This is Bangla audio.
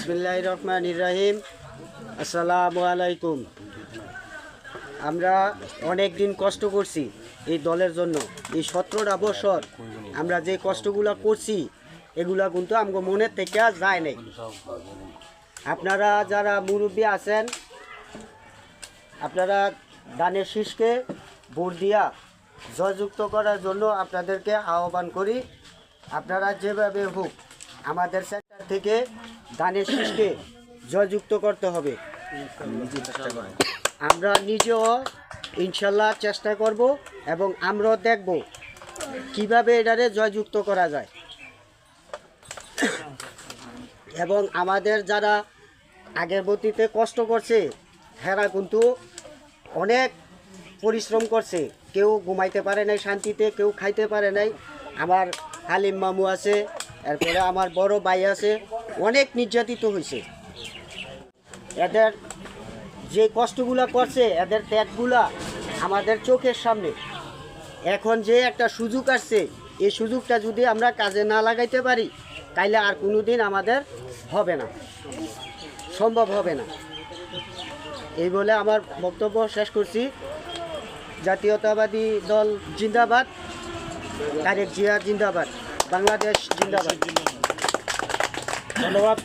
বিসমিল্লাহির রহমানির রহিম। আসসালামু আলাইকুম। আমরা অনেক দিন কষ্ট করছি এই দলের জন্য। এই 17টা বছর আমরা যে কষ্টগুলো করছি এগুলা কিন্তু আমগো মনের থেকে যায় নাই। আপনারা যারা মুরব্বী আছেন আপনারা দানের শীষকে ভোট দিয়া জয়যুক্ত করার জন্য আপনাদেরকে আহ্বান করি। আপনারা যেভাবে হোক আমাদের সেক্টর থেকে দানের শীষকে জয়যুক্ত করতে হবে। আমরা নিজেও ইনশাল্লাহ চেষ্টা করব এবং আমরাও দেখব কিভাবে এটারে জয়যুক্ত করা যায়। এবং আমাদের যারা আগের গতিতে কষ্ট করছে হেরা কিন্তু অনেক পরিশ্রম করছে, কেউ ঘুমাইতে পারে নাই শান্তিতে, কেউ খাইতে পারে নাই। আমার হালিম মামু আছে, এরপরে আমার বড় ভাই আছে, অনেক নির্যাতিত হয়েছে। এদের যে কষ্টগুলা করছে এদের ত্যাগগুলা আমাদের চোখের সামনে। এখন যে একটা সুযোগ আসছে এই সুযোগটা যদি আমরা কাজে না লাগাইতে পারি তাইলে আর কোনো দিন আমাদের হবে না, সম্ভব হবে না। এই বলে আমার বক্তব্য শেষ করছি। জাতীয়তাবাদী দল জিন্দাবাদ, তারেক জিয়া জিন্দাবাদ, বাংলাদেশ জিন্দাবাদ। ধন্যবাদ।